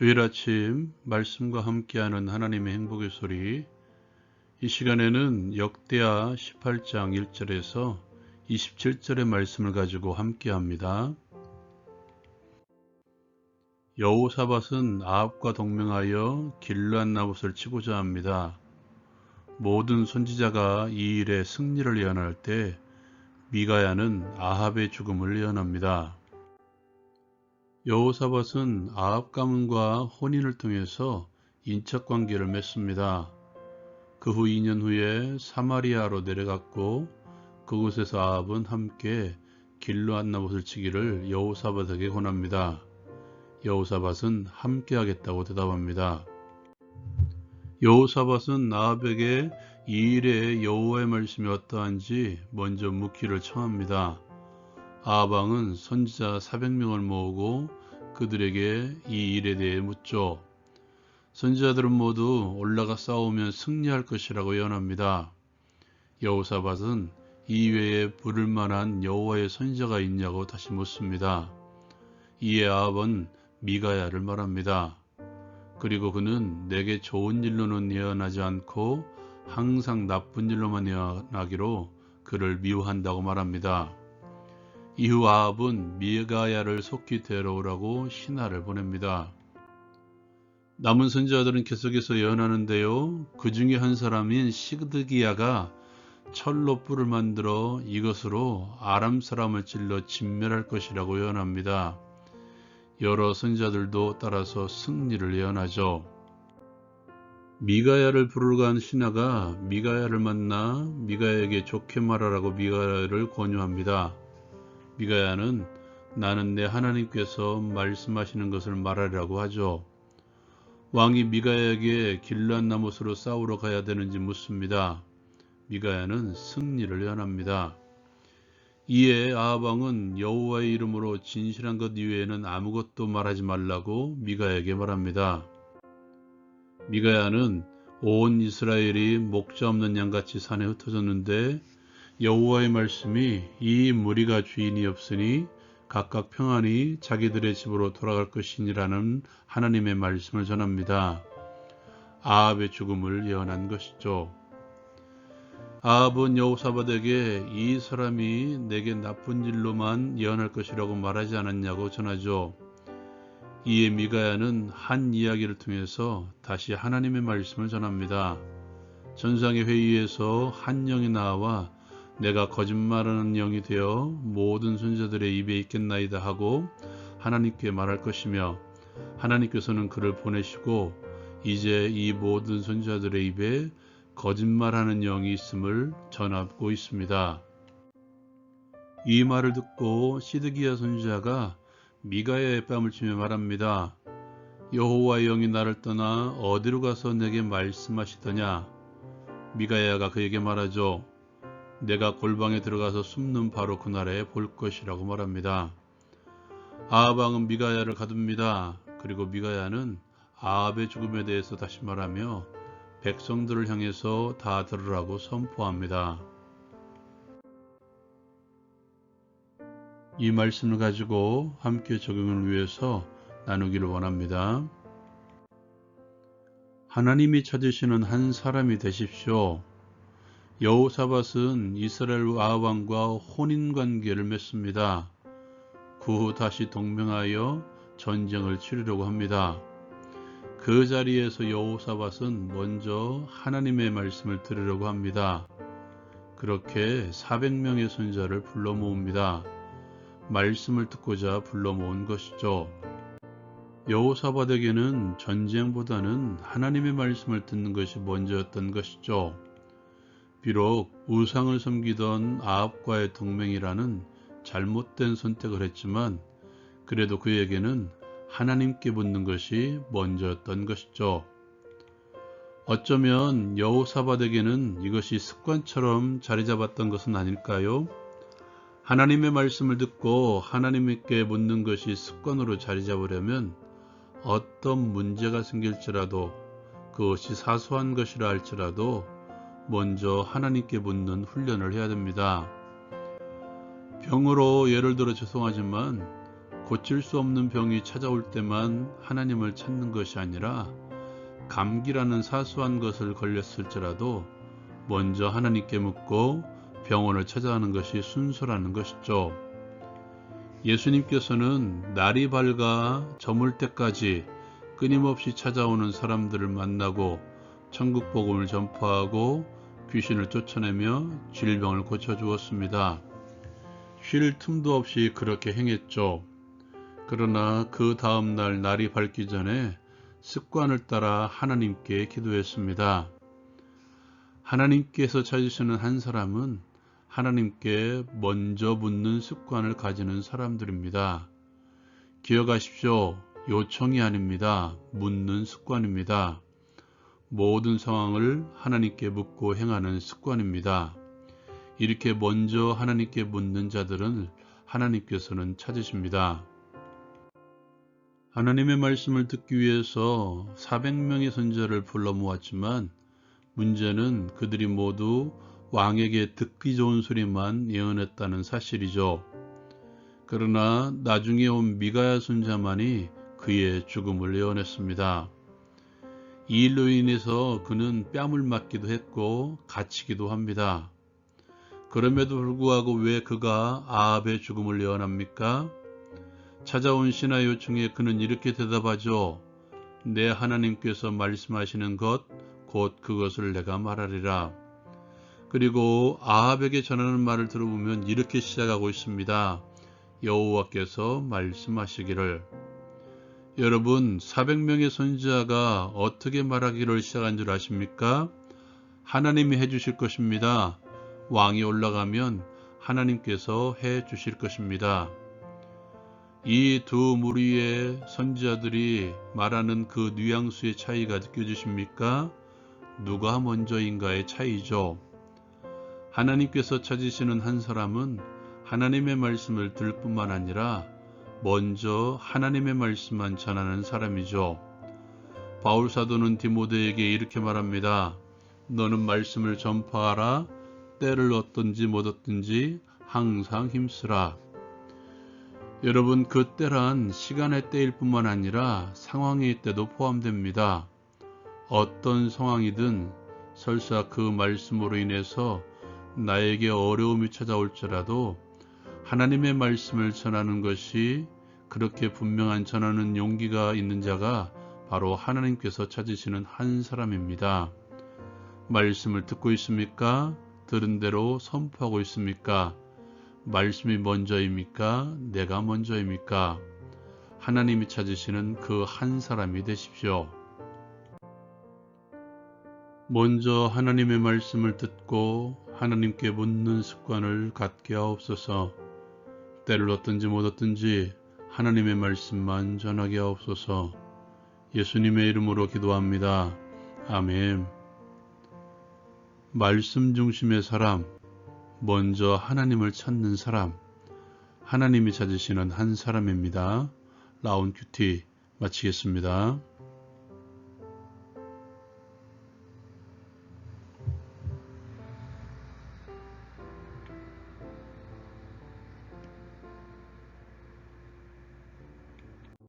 주일 아침 말씀과 함께하는 하나님의 행복의 소리. 이 시간에는 역대하 18장 1절에서 27절의 말씀을 가지고 함께합니다. 여호사밧은 아합과 동맹하여 길르앗나봇을 치고자 합니다. 모든 선지자가 이 일에 승리를 예언할 때 미가야는 아합의 죽음을 예언합니다. 여호사밧은 아합 가문과 혼인을 통해서 인척관계를 맺습니다. 그 후 2년 후에 사마리아로 내려갔고 그곳에서 아합은 함께 길르앗나봇을 치기를 여호사밧에게 권합니다. 여호사밧은 함께 하겠다고 대답합니다. 여호사밧은 아합에게 이 일에 여호와의 말씀이 어떠한지 먼저 묻기를 청합니다. 아합 왕은 선지자 400명을 모으고 그들에게 이 일에 대해 묻죠. 선지자들은 모두 올라가 싸우면 승리할 것이라고 예언합니다. 여호사밧은 이외에 부를 만한 여호와의 선지자가 있냐고 다시 묻습니다. 이에 아합은 미가야를 말합니다. 그리고 그는 내게 좋은 일로는 예언하지 않고 항상 나쁜 일로만 예언하기로 그를 미워한다고 말합니다. 이후 아합은 미가야를 속히 데려오라고 신하를 보냅니다. 남은 선지자들은 계속해서 예언하는데요. 그 중에 한 사람인 시드기야가 철로 뿔을 만들어 이것으로 아람 사람을 찔러 진멸할 것이라고 예언합니다. 여러 선지자들도 따라서 승리를 예언하죠. 미가야를 부르러 간 신하가 미가야를 만나 미가야에게 좋게 말하라고 미가야를 권유합니다. 미가야는 나는 내 하나님께서 말씀하시는 것을 말하리라고 하죠. 왕이 미가야에게 길르앗나봇으로 싸우러 가야 되는지 묻습니다. 미가야는 승리를 예언합니다. 이에 아합 왕은 여호와의 이름으로 진실한 것 이외에는 아무것도 말하지 말라고 미가야에게 말합니다. 미가야는 온 이스라엘이 목자 없는 양같이 산에 흩어졌는데 여호와의 말씀이 이 무리가 주인이 없으니 각각 평안히 자기들의 집으로 돌아갈 것이니라는 하나님의 말씀을 전합니다. 아합의 죽음을 예언한 것이죠. 아합은 여호사밧에게 이 사람이 내게 나쁜 일로만 예언할 것이라고 말하지 않았냐고 전하죠. 이에 미가야는 한 이야기를 통해서 다시 하나님의 말씀을 전합니다. 전상의 회의에서 한 영이 나와 내가 거짓말하는 영이 되어 모든 선지자들의 입에 있겠나이다 하고 하나님께 말할 것이며 하나님께서는 그를 보내시고 이제 이 모든 선지자들의 입에 거짓말하는 영이 있음을 전하고 있습니다. 이 말을 듣고 시드기야 선지자가 미가야의 뺨을 치며 말합니다. 여호와의 영이 나를 떠나 어디로 가서 내게 말씀하시더냐? 미가야가 그에게 말하죠. 내가 골방에 들어가서 숨는 바로 그날에 볼 것이라고 말합니다. 아합 왕은 미가야를 가둡니다. 그리고 미가야는 아합의 죽음에 대해서 다시 말하며 백성들을 향해서 다 들으라고 선포합니다. 이 말씀을 가지고 함께 적용을 위해서 나누기를 원합니다. 하나님이 찾으시는 한 사람이 되십시오. 여호사밧은 이스라엘 아합 왕과 혼인관계를 맺습니다. 그 후 다시 동맹하여 전쟁을 치르려고 합니다. 그 자리에서 여호사밧은 먼저 하나님의 말씀을 들으려고 합니다. 그렇게 400명의 선지자를 불러 모읍니다. 말씀을 듣고자 불러 모은 것이죠. 여호사밧에게는 전쟁보다는 하나님의 말씀을 듣는 것이 먼저였던 것이죠. 비록 우상을 섬기던 아합과의 동맹이라는 잘못된 선택을 했지만 그래도 그에게는 하나님께 묻는 것이 먼저였던 것이죠. 어쩌면 여호사밧에게는 이것이 습관처럼 자리 잡았던 것은 아닐까요? 하나님의 말씀을 듣고 하나님께 묻는 것이 습관으로 자리 잡으려면 어떤 문제가 생길지라도 그것이 사소한 것이라 할지라도 먼저 하나님께 묻는 훈련을 해야 됩니다. 병으로 예를 들어 죄송하지만 고칠 수 없는 병이 찾아올 때만 하나님을 찾는 것이 아니라 감기라는 사소한 것을 걸렸을지라도 먼저 하나님께 묻고 병원을 찾아가는 것이 순서라는 것이죠. 예수님께서는 날이 밝아 저물 때까지 끊임없이 찾아오는 사람들을 만나고 천국 복음을 전파하고 귀신을 쫓아내며 질병을 고쳐주었습니다. 쉴 틈도 없이 그렇게 행했죠. 그러나 그 다음날 날이 밝기 전에 습관을 따라 하나님께 기도했습니다. 하나님께서 찾으시는 한 사람은 하나님께 먼저 묻는 습관을 가지는 사람들입니다. 기억하십시오. 요청이 아닙니다. 묻는 습관입니다. 모든 상황을 하나님께 묻고 행하는 습관입니다. 이렇게 먼저 하나님께 묻는 자들은 하나님께서는 찾으십니다. 하나님의 말씀을 듣기 위해서 400명의 선지자를 불러 모았지만 문제는 그들이 모두 왕에게 듣기 좋은 소리만 예언했다는 사실이죠. 그러나 나중에 온 미가야 선지자만이 그의 죽음을 예언했습니다. 이 일로 인해서 그는 뺨을 맞기도 했고 갇히기도 합니다. 그럼에도 불구하고 왜 그가 아합의 죽음을 예언합니까? 찾아온 신하 요청에 그는 이렇게 대답하죠. 내 하나님께서 말씀하시는 것 곧 그것을 내가 말하리라. 그리고 아합에게 전하는 말을 들어보면 이렇게 시작하고 있습니다. 여호와께서 말씀하시기를. 여러분, 400명의 선지자가 어떻게 말하기를 시작한 줄 아십니까? 하나님이 해주실 것입니다. 왕이 올라가면 하나님께서 해주실 것입니다. 이 두 무리의 선지자들이 말하는 그 뉘앙스의 차이가 느껴지십니까? 누가 먼저인가의 차이죠. 하나님께서 찾으시는 한 사람은 하나님의 말씀을 들을 뿐만 아니라 먼저 하나님의 말씀만 전하는 사람이죠. 바울 사도는 디모데에게 이렇게 말합니다. 너는 말씀을 전파하라. 때를 얻든지 못 얻든지 항상 힘쓰라. 여러분, 그 때란 시간의 때일 뿐만 아니라 상황의 때도 포함됩니다. 어떤 상황이든 설사 그 말씀으로 인해서 나에게 어려움이 찾아올지라도 하나님의 말씀을 전하는 것이 그렇게 분명한 전하는 용기가 있는 자가 바로 하나님께서 찾으시는 한 사람입니다. 말씀을 듣고 있습니까? 들은 대로 선포하고 있습니까? 말씀이 먼저입니까? 내가 먼저입니까? 하나님이 찾으시는 그 한 사람이 되십시오. 먼저 하나님의 말씀을 듣고 하나님께 묻는 습관을 갖게 하옵소서. 때를 얻든지 못 얻든지 하나님의 말씀만 전하게 하옵소서. 예수님의 이름으로 기도합니다. 아멘. 말씀 중심의 사람, 먼저 하나님을 찾는 사람, 하나님이 찾으시는 한 사람입니다. 라운 큐티 마치겠습니다.